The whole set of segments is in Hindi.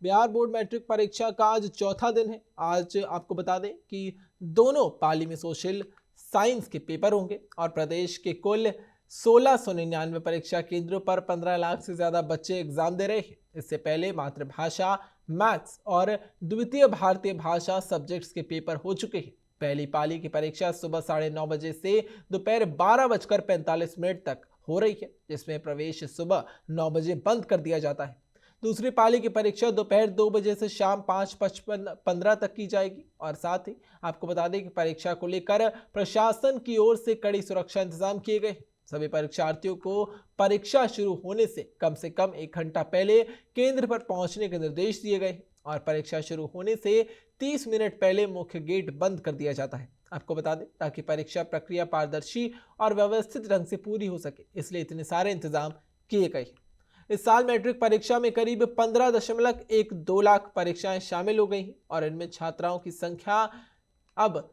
बिहार बोर्ड मैट्रिक परीक्षा का आज चौथा दिन है। आज आपको बता दें कि दोनों पाली में सोशल साइंस के पेपर होंगे और प्रदेश के कुल 1699 परीक्षा केंद्रों पर 15 लाख से ज्यादा बच्चे एग्जाम दे रहे हैं। इससे पहले मातृभाषा, मैथ्स और द्वितीय भारतीय भाषा सब्जेक्ट्स के पेपर हो चुके हैं। पहली पाली की परीक्षा सुबह 9:30 बजे से दोपहर 12:45 तक हो रही है, जिसमें प्रवेश सुबह 9 बजे बंद कर दिया जाता है। दूसरी पाली की परीक्षा दोपहर 2 बजे से शाम 5:15 तक की जाएगी। और साथ ही आपको बता दें कि परीक्षा को लेकर प्रशासन की ओर से कड़ी सुरक्षा इंतजाम किए गए हैं। सभी परीक्षार्थियों को परीक्षा शुरू होने से कम 1 घंटा पहले केंद्र पर पहुंचने के निर्देश दिए गए और परीक्षा शुरू होने से 30 मिनट पहले मुख्य गेट बंद कर दिया जाता है। आपको बता दें, ताकि परीक्षा प्रक्रिया पारदर्शी और व्यवस्थित ढंग से पूरी हो सके, इसलिए इतने सारे इंतजाम किए गए हैं। इस साल मैट्रिक परीक्षा में करीब 15.12 लाख परीक्षाएं शामिल हो गई हैं और इनमें छात्राओं की संख्या अब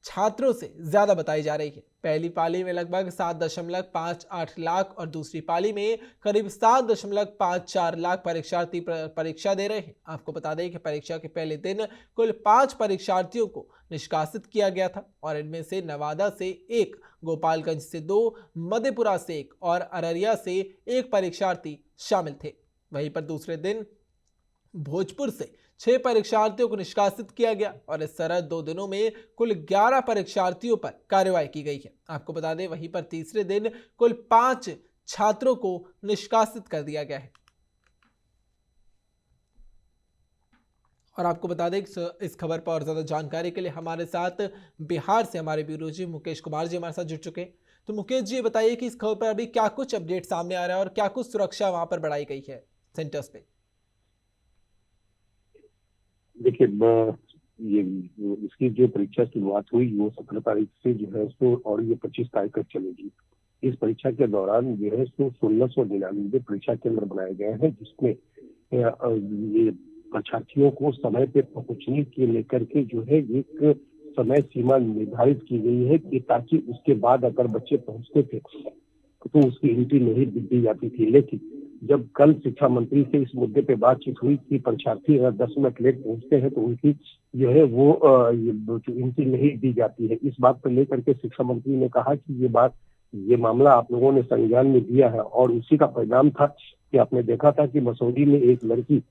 छात्रों से ज्यादा बताई जा रही है। पहली पाली में लगभग 7.58 लाख और दूसरी पाली में करीब 7.54 लाख परीक्षार्थी परीक्षा दे रहे हैं। आपको बता दें कि परीक्षा के पहले दिन कुल 5 परीक्षार्थियों को निष्कासित किया गया था और इनमें से नवादा से 1, गोपालगंज से 2, मधेपुरा से 1 और अररिया से 1 परीक्षार्थी शामिल थे। वहीं पर दूसरे दिन भोजपुर से 6 परीक्षार्थियों को निष्कासित किया गया और इस तरह 2 दिनों में कुल 11 परीक्षार्थियों पर कार्रवाई की गई है। आपको बता दें, वहीं पर तीसरे दिन कुल 5 छात्रों को निष्कासित कर दिया गया है। और आपको बता दें इस खबर पर और ज्यादा जानकारी के लिए हमारे साथ बिहार से हमारे ब्यूरो चीफ मुकेश कुमार जी हमारे साथ जुड़ चुके हैं। तो मुकेश जी, बताइए कि इस खबर पर अभी क्या कुछ अपडेट सामने आ रहा है और क्या कुछ सुरक्षा वहां पर बढ़ाई गई है सेंटर्स पे। देखिए, ये इसकी जो परीक्षा शुरुआत हुई वो 17 तारीख से जो है सो और ये 25 तारीख तक चलेगी। इस परीक्षा के दौरान जो है सो 1699 परीक्षा केंद्र बनाए गए हैं, जिसमें ये परीक्षार्थियों को समय पे पहुंचने के लेकर के जो है एक समय सीमा निर्धारित की गई है कि ताकि उसके बाद अगर बच्चे पहुंचते थे तो उसकी एंट्री नहीं दी जाती थी। लेकिन जब कल शिक्षा मंत्री से इस मुद्दे पे बातचीत हुई कि परीक्षार्थी अगर 10 मिनट लेट पहुंचते हैं तो उनकी जो है वो एंट्री नहीं दी जाती है। इस बात पर लेकर के शिक्षा मंत्री ने कहा कि ये मामला आप लोगों ने संज्ञान में दिया है और उसी का परिणाम था कि आपने देखा था कि मसौढ़ी में एक लड़की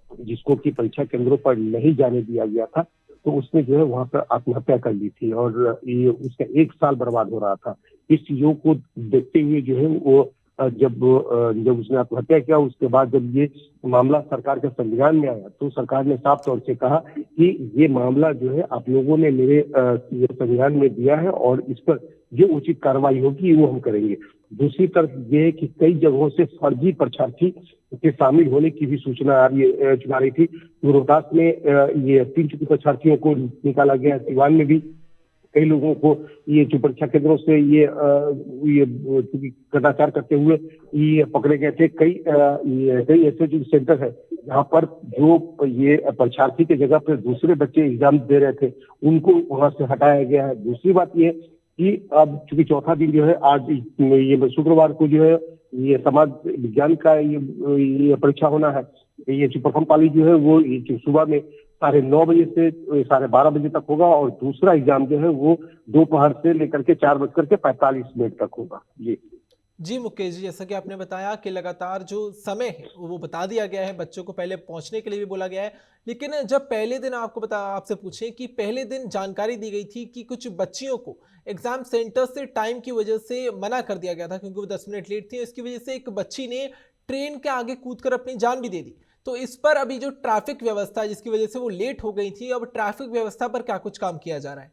जिसको कि परीक्षा केंद्रों पर नहीं जाने दिया गया था, तो उसने जो है वहां पर आत्महत्या कर ली थी और ये उसका 1 साल बर्बाद हो रहा था। इस चीजों को देखते हुए जो है वो जब उसने आत्महत्या किया, उसके बाद जब ये मामला सरकार के संज्ञान में आया तो सरकार ने साफ तौर से कहा कि ये मामला जो है आप लोगों ने मेरे संज्ञान में दिया है और इस पर जो उचित कार्रवाई होगी वो हम करेंगे। दूसरी तरफ ये है कि कई जगहों से फर्जी परीक्षार्थी के शामिल होने की भी सूचना आ रही थी। रोहतास में ये 3 परीक्षार्थियों को निकाला गया, सिवान में भी कई लोगों को ये जो परीक्षा केंद्रों से ये कदाचार करते हुए ये पकड़े गए थे। कई ऐसे जो सेंटर है जहाँ पर जो ये परीक्षार्थी की जगह पर दूसरे बच्चे एग्जाम दे रहे थे उनको वहां से हटाया गया है। दूसरी बात ये कि अब चूंकि चौथा दिन जो है, आज ये शुक्रवार को जो है ये समाज विज्ञान का ये परीक्षा होना है। ये जो प्रथम पाली जो है वो सुबह में 9:30 बजे से 12:30 बजे तक होगा और दूसरा एग्जाम जो है वो दोपहर से लेकर के 4:45 तक होगा। जी मुकेश जी, जैसा कि आपने बताया कि लगातार जो समय है वो बता दिया गया है, बच्चों को पहले पहुंचने के लिए भी बोला गया है। लेकिन जब पहले दिन आपसे पूछें कि पहले दिन जानकारी दी गई थी कि कुछ बच्चियों को एग्जाम सेंटर से टाइम की वजह से मना कर दिया गया था क्योंकि वो 10 मिनट लेट थी। इसकी वजह से एक बच्ची ने ट्रेन के आगे कूदकर अपनी जान भी दे दी। तो इस पर अभी जो ट्रैफिक व्यवस्था जिसकी वजह से वो लेट हो गई थी, अब ट्रैफिक व्यवस्था पर क्या कुछ काम किया जा रहा है?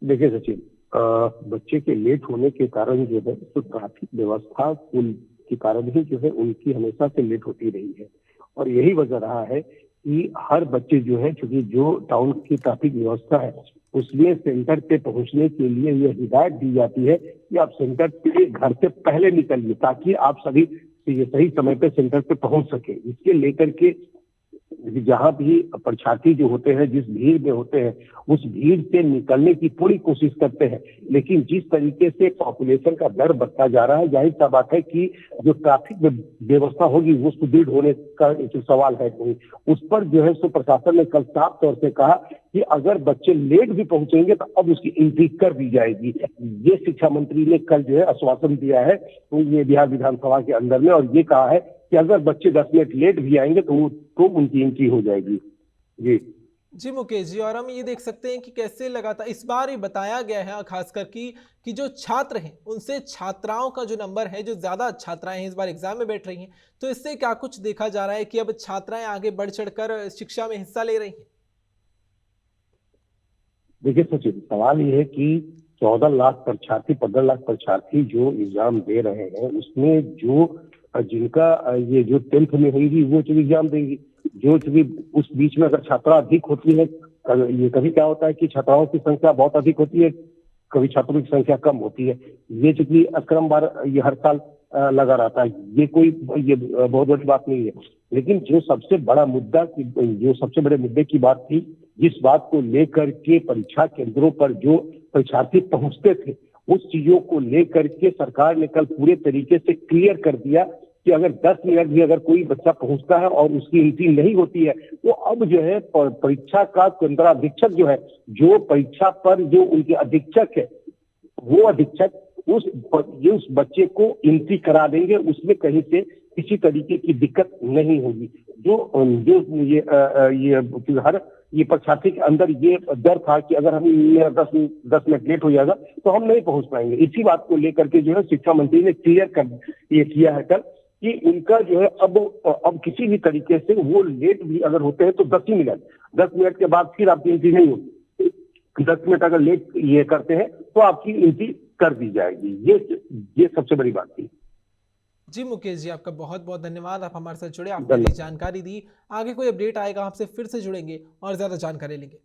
देखिए सचिन, बच्चे के लेट होने के कारण जो है तो ट्रैफिक व्यवस्था के कारण ही जो है उनकी हमेशा से लेट होती रही है और यही वजह रहा है कि हर बच्चे जो है, चूंकि जो टाउन की ट्रैफिक व्यवस्था है उसमें सेंटर पे पहुंचने के लिए यह हिदायत दी जाती है कि आप सेंटर पे घर से पहले निकलिए ताकि आप सही समय पे सेंटर पे पहुंच सके। इसके लेकर के जहां भी परीक्षार्थी जो होते हैं, जिस भीड़ में होते हैं, उस भीड़ से निकलने की पूरी कोशिश करते हैं। लेकिन जिस तरीके से पॉपुलेशन का दर बढ़ता जा रहा है, जाहिर सा बात है कि जो ट्रैफिक व्यवस्था होगी वो सुदृढ़ होने का एक सवाल है नहीं। उस पर जो है सो प्रशासन ने कल साफ तौर से कहा कि अगर बच्चे लेट भी पहुंचेंगे तो अब उसकी एंट्री कर दी जाएगी। ये शिक्षा मंत्री ने कल जो है आश्वासन दिया है तो ये बिहार विधानसभा के अंदर में, और ये कहा है कि अगर बच्चे 10 मिनट लेट भी आएंगे तो उनकी एंट्री हो जाएगी। जी मुकेश जी, और हम ये देख सकते हैं कि कैसे लगातार इस बार ये बताया गया है खासकर कि जो छात्र हैं उनसे छात्राओं का जो नंबर है, जो ज्यादा छात्राएं हैं इस बार एग्जाम में बैठ रही हैं, तो इससे क्या कुछ देखा जा रहा है कि अब छात्राएं आगे बढ़ चढ़कर शिक्षा में हिस्सा ले रही हैं? देखिए सचिन, सवाल ये है कि 14 लाख परीक्षार्थी, 15 लाख परीक्षार्थी जो एग्जाम दे रहे हैं, उसमें जिनका ये जो 10th में होगी वो जो एग्जाम देंगी, जो उस बीच में अगर छात्रा अधिक होती है, ये कभी क्या होता है कि छात्राओं की संख्या बहुत अधिक होती है, कभी छात्रों की संख्या कम होती है। ये चूंकि क्रमवार ये हर साल लगा रहता है, ये बहुत बड़ी बात नहीं है। लेकिन जो सबसे बड़े मुद्दे की बात थी, जिस बात को लेकर के परीक्षा केंद्रों पर जो परीक्षार्थी पहुंचते थे, उस चीजों को लेकर के सरकार ने कल पूरे तरीके से क्लियर कर दिया कि अगर 10 मिनट भी अगर कोई बच्चा पहुंचता है और उसकी एंट्री नहीं होती है, तो अब जो है परीक्षा का केंद्राधीक्षक जो है, जो परीक्षा पर जो उनके अधीक्षक है, वो अधीक्षक उस बच्चे को एंट्री करा देंगे, उसमें कहीं से किसी तरीके की दिक्कत नहीं होगी। ये परीक्षार्थी के अंदर ये डर था कि अगर हम 10 मिनट लेट हो जाएगा तो हम नहीं पहुंच पाएंगे। इसी बात को लेकर के जो है शिक्षा मंत्री ने क्लियर ये किया है कल कि उनका जो है अब किसी भी तरीके से वो लेट भी अगर होते हैं तो 10 मिनट के बाद फिर आपकी एंट्री नहीं होती। 10 मिनट अगर लेट ये करते हैं तो आपकी एंट्री कर दी जाएगी। ये सबसे बड़ी बात थी। जी मुकेश जी, आपका बहुत बहुत धन्यवाद, आप हमारे साथ जुड़े, आपने जानकारी दी। आगे कोई अपडेट आएगा आपसे फिर से जुड़ेंगे और ज्यादा जानकारी लेंगे।